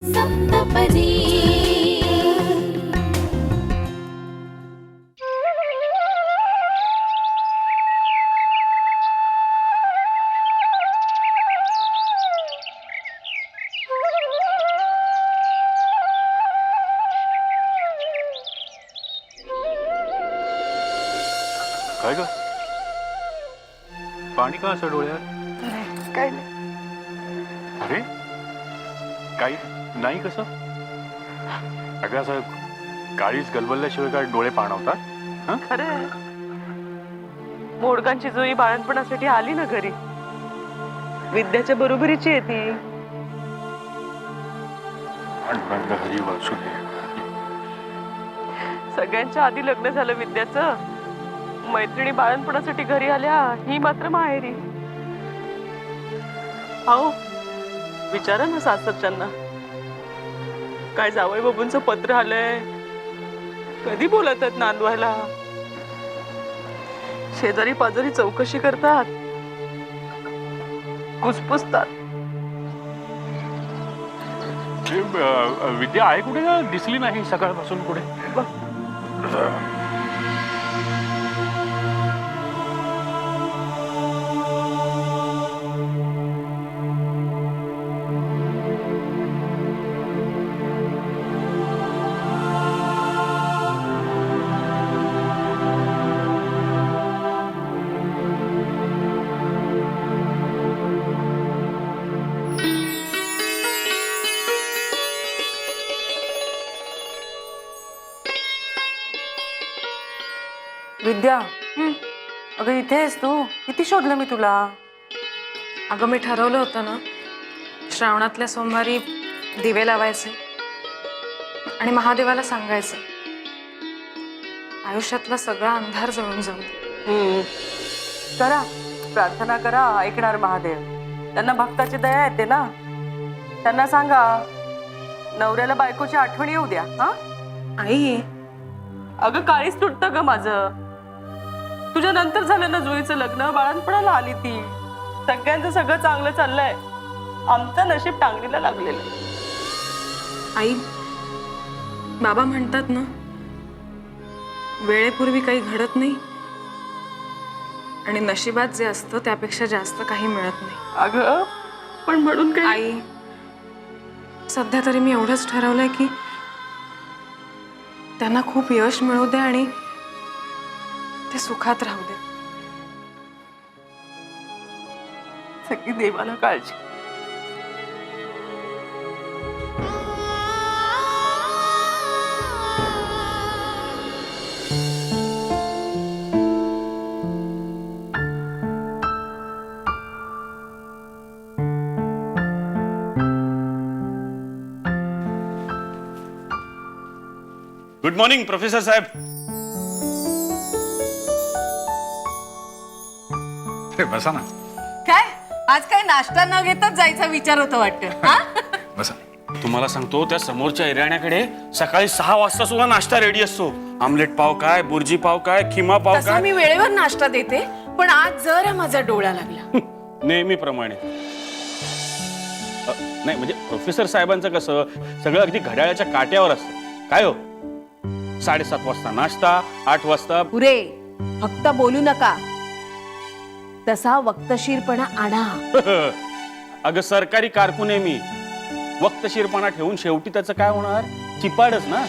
सप्तपदी काय ग पाणी का असं डोळ्यात? काय नाही. अरे काही नाही कसं? अगं असं काळीच गलबलल्याशिवाय काय डोळे पाणवतात? खरंय, मोडकांची जुई बाळणपणासाठी आली ना घरी. विद्याच्या बरोबरीची आहे ती. पांडुरंग हरी वासुदेव. सगळ्यांच्या आधी लग्न झालं विद्याचं. मैत्रिणी बाळणपणासाठी घरी आल्या, ही मात्र माहेरी. अहो विचारा ना सासरच्यांना, काय जावई बाबूंचं पत्र आलंय, कधी बोलत आहेत नांदवायला. शेजारी पाजारी चौकशी करतात, कुसपुसतात. विद्या आहे कुठे का? दिसली नाही सकाळपासून कुठे. विद्या, अगं इथे आहेस तू? किती शोधलं मी तुला. अगं मी ठरवलं होतं ना, श्रावणातल्या सोमवारी दिवे लावायचे आणि महादेवाला सांगायचं आयुष्यातला सगळा अंधार जळून जाऊ दे. करा प्रार्थना करा, ऐकणार महादेव. त्यांना भक्ताची दया येते ना. त्यांना सांगा नवऱ्याला बायकोची आठवण येऊ द्या. हा आई, अगं काळीच तुटतं ग माझं. तुझ्या नंतर झालं ना जुईचं लग्न, बाळणपणाला आली ती. सगळ्यांचं सगळं चांगलं चाललंय, आमचं नशीब टांगणीला लागलेलं. आई, बाबा म्हणतात ना, वेळेपूर्वी काही घडत नाही आणि नशिबात जे असतं त्यापेक्षा जास्त काही मिळत नाही. अगं पण म्हणून काय? आई, सध्या तरी मी एवढंच ठरवलंय की त्यांना खूप यश मिळू दे आणि ते सुखात राहू दे. सगळी देवाला काळजी. गुड मॉर्निंग प्रोफेसर साहेब. बसा ना. काय आज काय नाश्ता न घेताच जायचा विचार होता वाटतं. बसा. तुम्हाला सांगतो, त्या समोरच्या एरियाण्याकडे सकाळी 6 वाजता सुद्धा नाश्ता रेडी असतो. आमलेट पाव काय, बुर्जी पाव काय, खिमा पाव तसा काय. मी वेळेवर नाश्ता देते, पण आज जरा माझा डोळा लागला. नेहमीप्रमाणे. नाही म्हणजे प्रोफेसर साहेबांचं कसं सगळं अगदी घड्याळाच्या काट्यावर असतं. काय हो, 7:30 वाजता नाश्ता, 8 वाजता. पुरे फक्त बोलू नका, तसा वक्तशीरपणा आणा. अगं सरकारी कारकून आहे मी. वक्तशीरपणा ठेवून शेवटी त्याचं काय होणार? चिपाडच ना.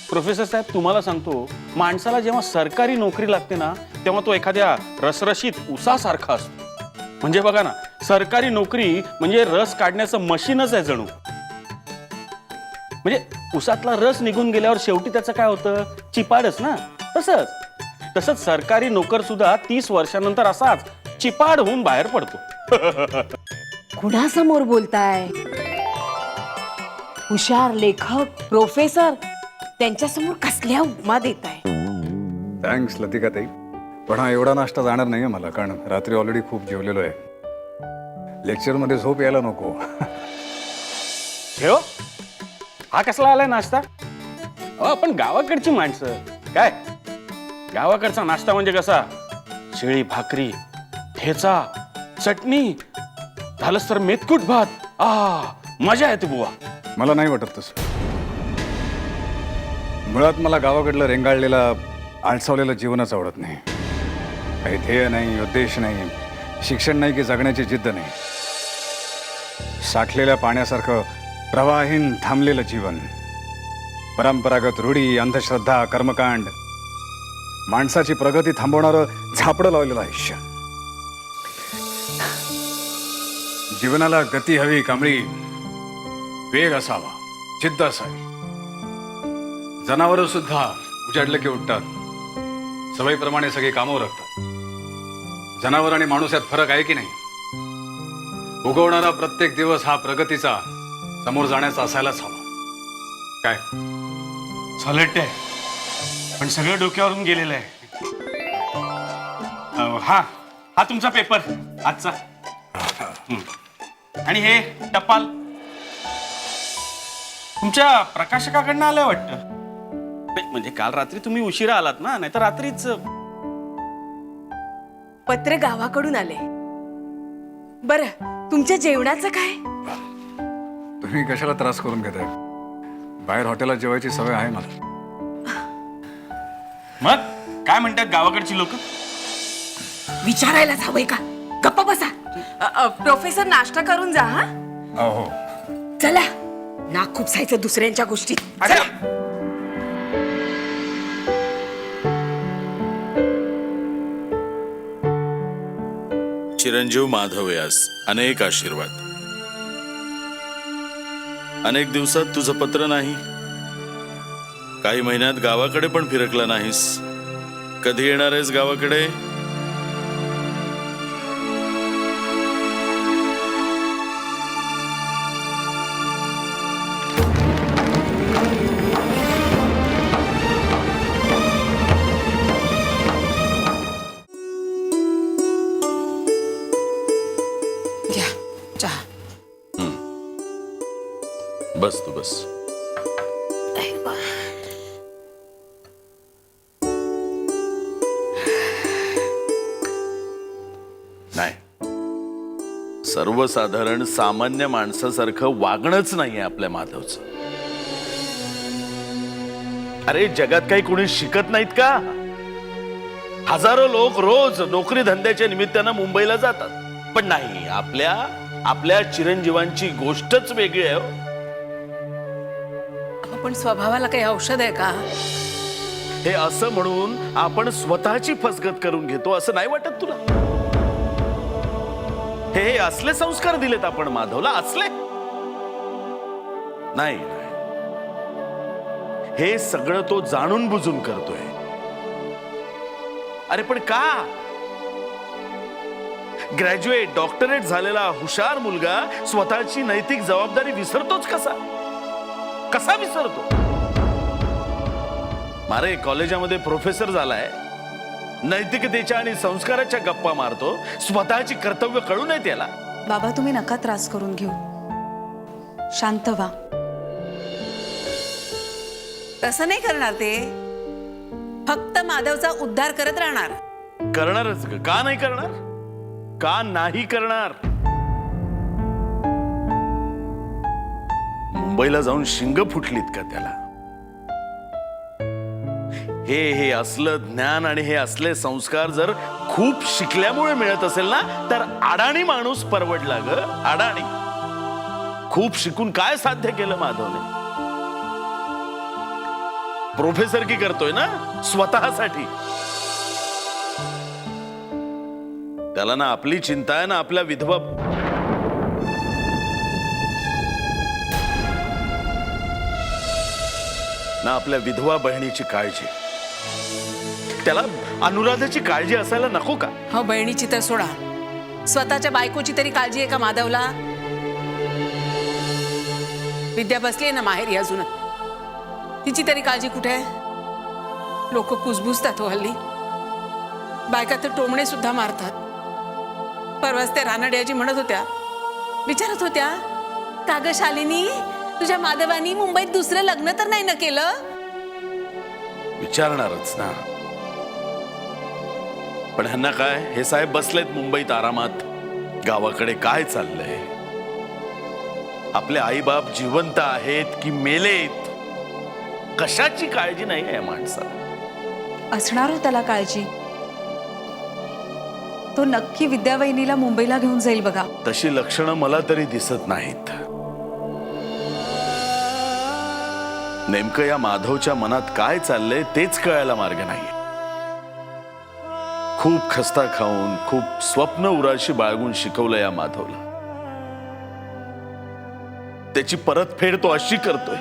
प्रोफेसर साहेब तुम्हाला सांगतो, माणसाला जेव्हा सरकारी नोकरी लागते ना, तेव्हा तो एखाद्या रसरशीत उसासारखा असतो. म्हणजे बघा ना, सरकारी नोकरी म्हणजे रस काढण्याचं मशीनच आहे जणू. म्हणजे उसातला रस निघून गेल्यावर शेवटी त्याचं काय होतं? चिपाडच ना. तसंच सरकारी नोकर सुद्धा 30 वर्षानंतर असाच चिपाड होऊन बाहेर पडतो. कुणासमोर बोलताय? हुशार लेखक प्रोफेसर त्यांच्यासमोर कसल्या उपमा देताय? थँक्स लतिकाताई, पण हा एवढा नाश्ता जाणार नाहीये मला, कारण रात्री ऑलरेडी खूप जेवलेलो आहे. लेक्चरमध्ये झोप यायला नको. ठेव, हा कसला आलाय नाश्ता? आपण गावाकडची माणसं. काय गावाकडचा नाश्ता म्हणजे कसा? शिळी भाकरी, ठेचा, चटणी, झालंच तर मेथकूट भात, मजा येते बुवा. मला नाही वाटत तसं. मुळात मला गावाकडलं रेंगाळलेलं आळसावलेलं जीवनच आवडत नाही. काही ध्येय नाही, उद्देश नाही, शिक्षण नाही की जगण्याची जिद्द नाही. साठलेल्या पाण्यासारखं प्रवाहीन थांबलेलं जीवन, परंपरागत रूढी, अंधश्रद्धा, कर्मकांड, माणसाची प्रगती थांबवणारं झापडं लावलेलं आयुष्य. जीवनाला गती हवी, कांबळी, वेग असावा, जिद्द असावी. जनावरं सुद्धा उजाडलं की उठतात, सवयीप्रमाणे सगळी कामं उरकतात. जनावर आणि माणूस यात फरक आहे की नाही? उगवणारा प्रत्येक दिवस हा प्रगतीचा, समोर जाण्याचा असायलाच हवा. काय सॉलिड आहे, पण सगळं डोक्यावरून गेलेलं आहे. हा हा तुमचा पेपर आजचा. आणि हे टपाल तुमच्या प्रकाशकाकडनं आलंय वाटतं. म्हणजे काल रात्री तुम्ही उशिरा आलात ना, नाही तर रात्रीच. पत्र गावाकडून आले. बरं, तुमच्या जेवणाचं काय? तुम्ही कशाला त्रास करून घेताय? बाहेर हॉटेलात जेवायची सवय आहे मला. मग काय म्हणतात गावाकडची लोक? विचारायलाच हवंय का? गप्पा बसा. प्रोफेसर, नाश्ता करून जा. हा, हो. चला. नाक खुपसायचं दुसऱ्यांच्या गोष्टी. चला. चिरंजीव माधव यास अनेक आशीर्वाद. अनेक दिवसात तुझं पत्र नाही. काही महिन्यात गावाकडे पण फिरकला नाहीस. कधी येणार आहेस गावाकडे? घ्या चहा. बस तू बस. नाही, सर्वसाधारण सामान्य माणसासारखं वागणंच नाहीये आपल्या माधवचं. अरे जगात काही कोणी शिकत नाहीत का? हजारो लोक रोज नोकरी धंद्याच्या निमित्तानं मुंबईला जातात, पण नाही, आपल्या चिरंजीवांची गोष्टच वेगळी आहे. पण स्वभावाला काही औषध आहे का? हे असं म्हणून आपण स्वतःची फसगत करून घेतो असं नाही वाटत तुला? हे असले संस्कार दिलेत आपण माधवला, असले नाही. हे सगळं तो जाणून बुजून करतोय. अरे पण का? ग्रॅज्युएट, डॉक्टरेट झालेला हुशार मुलगा स्वतःची नैतिक जबाबदारी विसरतोच कसा? कसा विसरतो? मारे कॉलेजामध्ये प्रोफेसर झालाय, नैतिकतेच्या आणि संस्काराच्या गप्पा मारतो, स्वतःची कर्तव्य कळू नये त्याला. बाबा, तुम्ही नका त्रास करून घेऊ, शांत व्हा. तसं नाही करणार ते. फक्त माधवचा उद्धार करत राहणार. करणारच का नाही करणार? का नाही करणार? मुंबईला जाऊन शिंग फुटलीत का त्याला? हे असलं ज्ञान आणि हे असले संस्कार जर खूप शिकल्यामुळे मिळत असेल ना, तर अडाणी माणूस परवडला ग. अडाणी. खूप शिकून काय साध्य केलं माधवने? प्रोफेसर की करतोय ना स्वतःसाठी. त्याला ना आपली चिंता आहे, ना आपल्या विधवा. ना आपल्या विधवा बहिणीची काळजी. त्याला अनुराधाची काळजी असायला नको का? हो, बहिणीची तर सोडा, स्वतःच्या बायकोची तरी काळजी आहे का माधवला? विद्या बसली ना माहेरी अजून, तिची तरी काळजी कुठे आहे? लोक कुजबुजतात हो हल्ली. बायका तर टोमणे सुद्धा मारतात. परवाच त्या रानड्याजी म्हणत होत्या, विचारत होत्या, का ग शालिनी, तुझ्या माधवानी मुंबईत दुसरं लग्न तर नाही ना केलं? विचारणारच ना. पण ह्यांना काय, हे साहेब बसलेत मुंबईत आरामात. गावाकडे काय चाललंय? आपले आईबाप जिवंत आहेत की मेलेत कशाची काळजी नाही आहे या माणसाला. असणार हो त्याला काळजी. तो नक्की विद्यावहिनीला मुंबईला घेऊन जाईल बघा. तशी लक्षणं मला तरी दिसत नाहीत. नेमकं या माधवच्या मनात काय चाललंय तेच कळायला मार्ग नाही. खूप खस्ता खाऊन खूप स्वप्न उराशी बाळगून शिकवलं या माधवला. त्याची परतफेड तो अशी करतोय.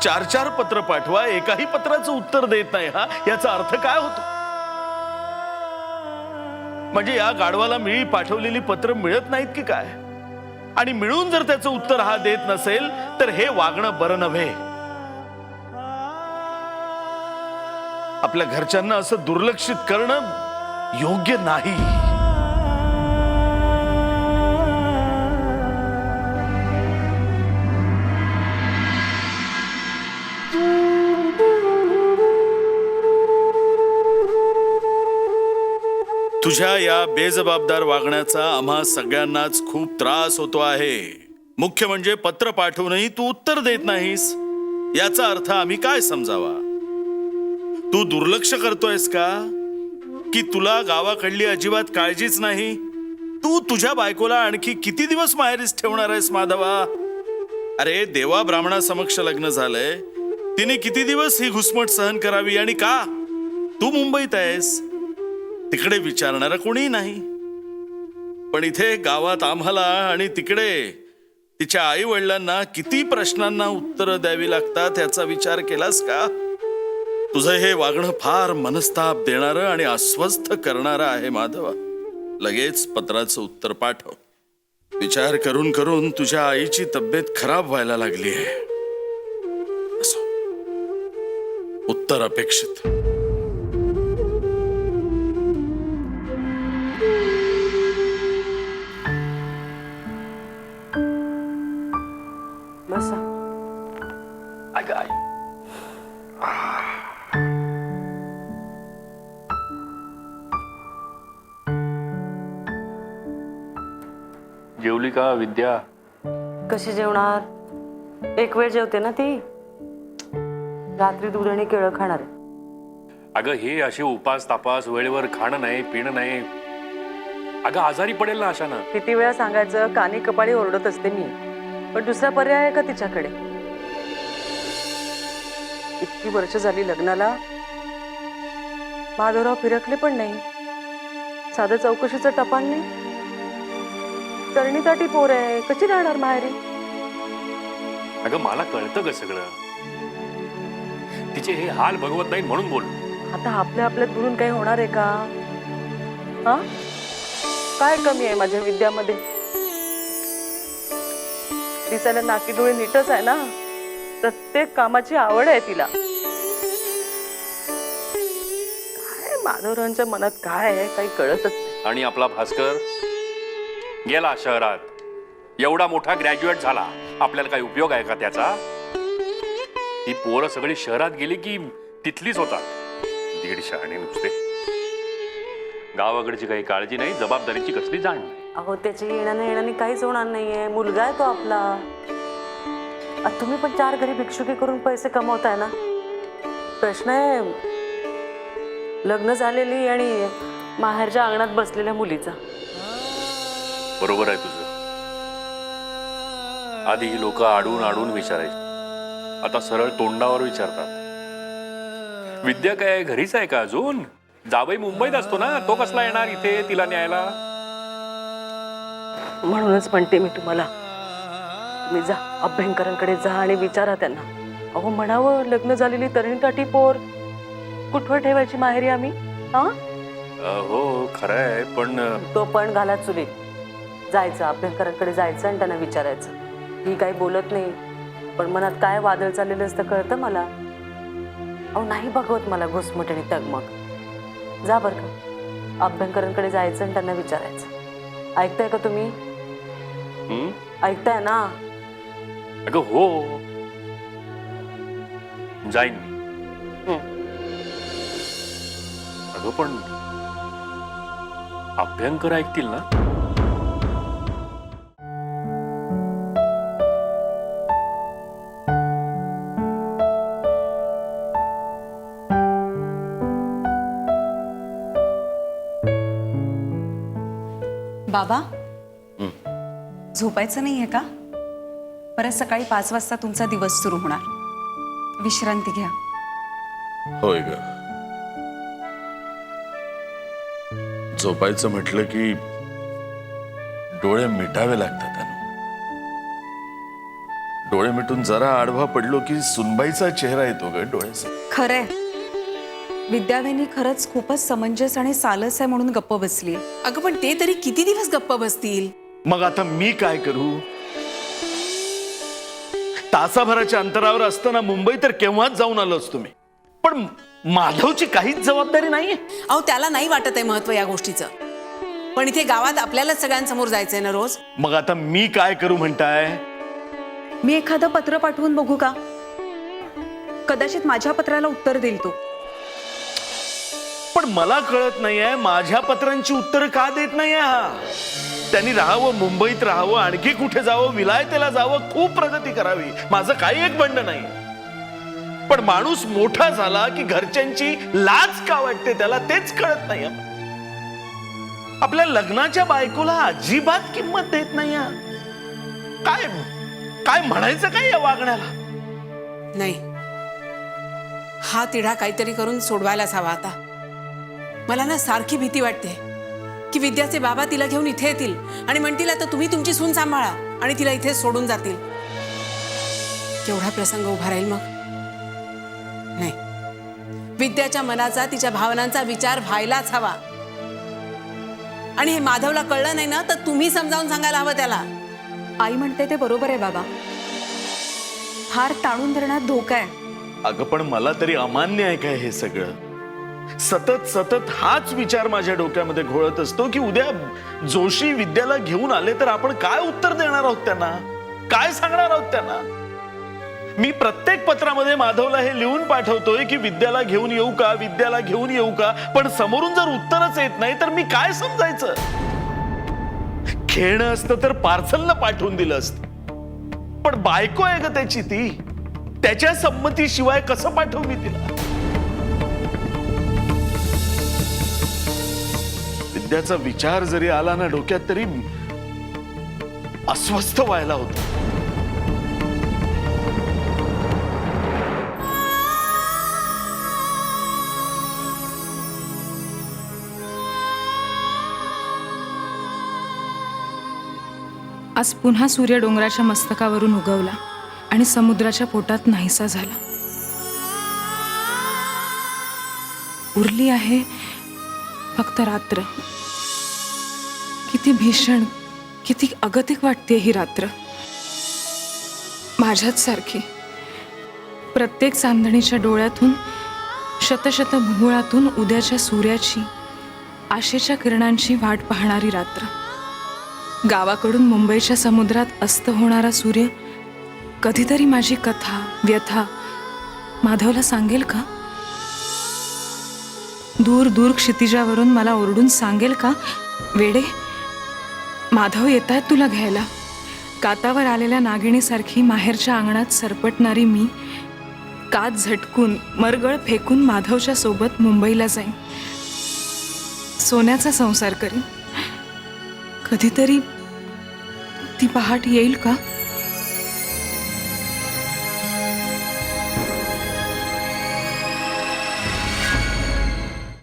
4-4 पत्र पाठवा, एकाही पत्राचं उत्तर देत नाही. हा याचा अर्थ काय होतो? म्हणजे या गाढवाला मिळी पाठवलेली पत्र मिळत नाहीत की काय? आणि मिळून जर त्याचं उत्तर हा देत नसेल तर हे वागणं बरं नव्हे. आपल्या घरच्यांना असं दुर्लक्षित करणं योग्य नाही. तुझ्या या बेजबाबदार वागण्याचा आम्हा सगळ्यांनाच खूप त्रास होतो आहे. मुख्य म्हणजे पत्र पाठवूनही तू उत्तर देत नाहीस. याचा अर्थ आम्ही काय समजावा? तू दुर्लक्ष करतोयस का? की तुला गावाकडली अजिबात काळजीच नाही? तू तुझ्या बायकोला आणखी किती दिवस माहेरीस ठेवणार आहेस माधवा? अरे देवा ब्राह्मणासमक्ष लग्न झालंय, तिने किती दिवस ही घुसमट सहन करावी? आणि का तू मुंबईत आहेस, तिकडे विचारणारा कोणी नाही. पण इथे गावात आम्हाला आणि तिकडे तिच्या आई वडिलांना किती प्रश्नांना उत्तरं द्यावी लागतात याचा विचार केलास का? तुझं हे वागणं फार मनस्ताप देणारं आणि अस्वस्थ करणारं आहे माधवा. लगेच पत्राचं उत्तर पाठव. विचार करून करून तुझ्या आईची तब्येत खराब व्हायला लागली आहे. असो, उत्तर अपेक्षित. बसा. अगं आई, जेवली का विद्या? कशी जेवणार? एक वेळ जेवते ना ती. रात्री दूध आणि केळं खाणार आहे. अगं हे असे उपास तापास वेळेवर खाणं नाही पिणं नाही. अगं आजारी पडेल ना अशानं. किती वेळा सांगायचं, कानी कपाळी ओरडत असते मी. पण दुसरा पर्याय आहे का तिच्याकडे? इतकी वर्ष झाली लग्नाला, माधवराव फिरकले पण नाही. साधं चौकशीचं टपाल नाही. तरणीताटी पोर आहे, कशी राहणार माहेरी? अगं मला कळतं ग सगळं. तिचे हे हाल भगवत नाही म्हणून बोल. आता आपल्या आपल्यात बोलून काही होणार आहे का? हा, काय कमी आहे माझ्या विद्यामध्ये? दिसायला नाकी डोळे नीटच आहे ना. प्रत्येक कामाची आवड आहे तिला. काय माधवरावांच्या मनात काय आहे काही कळतच नाही. आणि आपला भास्कर गेला शहरात. एवढा मोठा ग्रॅज्युएट झाला, आपल्याला काही उपयोग आहे का त्याचा? ही पोरं सगळी शहरात गेली की तिथलीच होतात. दीडशे आणि नुसते गावाकडची काही काळजी नाही, जबाबदारीची कसली जाण नाही. अहो त्याची येण्याने काहीच होणार नाहीये. मुलगा आहे तो आपला. आता तुम्ही पण 4 घरी भिक्षुकी करून पैसे कमवताय ना. प्रश्न आहे लग्न झालेली आणि माहेरच्या अंगणात बसलेल्या मुलीचा. बरोबर आहे तुझं. आधी ही लोक आडून आडून विचारायची, आता सरळ तोंडावर विचारतात. विद्या काय घरीच आहे का अजून? जावई मुंबईत असतो ना, तो कसला येणार इथे तिला न्यायला? म्हणूनच म्हणते मी तुम्हाला, तुम्ही जा अभ्यंकरांकडे जा आणि विचारा त्यांना. अहो म्हणावं लग्न झालेली तरणीताटी पोर कुठवर ठेवायची माहेरी आम्ही? हा, हो खरं आहे. पण तो पण घाला चुलीत. जायचं अभ्यंकरांकडे जायचं आणि त्यांना विचारायचं. ही काही बोलत नाही, पण मनात काय वादळ चाललेलं असतं कळतं मला. अहो नाही बघवत मला घुसमट आणि तगमग. जा बरं का, अभ्यंकरांकडे जायचं आणि त्यांना विचारायचं. ऐकताय का तुम्ही? ऐकताय ना? अगं हो, जाईन मी. अगं पण अभ्यंकर ऐकतील ना? बाबा झोपायचं नाहीये का? परत सकाळी 5 वाजता तुमचा दिवस सुरू होणार. विश्रांती घ्या. होय ग, झोपायचं म्हटलं की डोळे मिटावे लागतात अनु. डोळे मिटून जरा आडवा पडलो की सुनबाईचा चेहरा येतो ग डोळ्यासमोर. खरंय, विद्यावेनी खरंच खूपच समंजस आणि सालस आहे म्हणून गप्प बसली. अगं पण ते तरी किती दिवस गप्प बसतील? मग आता मी काय करू? तासाभराच्या अंतरावर असताना मुंबई तर केव्हाच जाऊन आलो असतो मी, पण माधवची काहीच जबाबदारी नाहीये. अहो त्याला नाही वाटत आहे महत्व या गोष्टीचं, पण इथे गावात आपल्यालाच सगळ्यांसमोर जायचंय ना रोज. मग आता मी काय करू म्हणताय? मी एखादं पत्र पाठवून बघू का? कदाचित माझ्या पत्राला उत्तर देईल तो. पण मला कळत नाहीये माझ्या पत्रांची उत्तर का देत नाहीये हा. त्यांनी राहावं, मुंबईत राहावं, आणखी कुठे जावं, विलायतेला जावं, खूप प्रगती करावी, माझं काही एक बंड नाही. पण माणूस मोठा झाला की घरच्यांची लाज का वाटते त्याला तेच कळत नाही. आपल्या लग्नाच्या बायकोला अजिबात किंमत देत नाही. काय काय म्हणायचं काय या वागण्याला? नाही, हा तिढा काहीतरी करून सोडवायलाच हवा आता. मला ना सारखी भीती वाटते की विद्याचे बाबा तिला घेऊन इथे येतील आणि म्हणतील आता तुम्ही तुमची सून सांभाळा, आणि तिला इथे सोडून जातील. केवढा प्रसंग उभा राहील मग. नाही, विद्याच्या मनाचा, तिच्या भावनांचा विचार व्हायलाच हवा. आणि हे माधवला कळलं नाही ना तर तुम्ही समजावून सांगायला हवं त्याला. आई म्हणते ते बरोबर आहे बाबा. हार ताणून धरण्यात धोका आहे. अगं पण मला तरी अमान्य आहे काय हे सगळं? सतत सतत हाच विचार माझ्या डोक्यामध्ये घोळत असतो की उद्या जोशी विद्याला घेऊन आले तर आपण काय उत्तर देणार आहोत त्यांना, काय सांगणार आहोत त्यांना. मी प्रत्येक पत्रामध्ये माधवला हे लिहून पाठवतोय की विद्याला घेऊन येऊ का, विद्याला घेऊन येऊ का, पण समोरून जर उत्तरच येत नाही तर मी काय समजायचं? खेळणं असतं तर पार्सलनं पाठवून दिलं असतं, पण बायको आहे ग त्याची, ती त्याच्या संमतीशिवाय कसं पाठवू मी तिला? विद्याचा विचार जरी आला ना डोक्यात तरी अस्वस्थ व्हायला होतं. आज पुन्हा सूर्य डोंगराच्या मस्तकावरून उगवला आणि समुद्राच्या पोटात नाहीसा झाला. उरली आहे फक्त रात्र. किती भीषण, किती अगतिक वाटते ही रात्र. माझ्याच सारखी प्रत्येक चांदणीच्या डोळ्यातून, शतशत भुवळातून उद्याच्या सूर्याची, आशेच्या किरणांची वाट पाहणारी रात्र. गावाकडून मुंबईच्या समुद्रात अस्त होणारा सूर्य कधीतरी माझी कथा, व्यथा माधवला सांगेल का? दूर दूर क्षितिजावरून मला ओरडून सांगेल का, वेडे माधव येतायत तुला घ्यायला. कातावर आलेल्या नागिणीसारखी माहेरच्या अंगणात सरपटणारी मी कात झटकून, मरगळ फेकून माधवच्या सोबत मुंबईला जाईन. सोन्याचा संसार करीन. कधीतरी ती पहाट येईल का?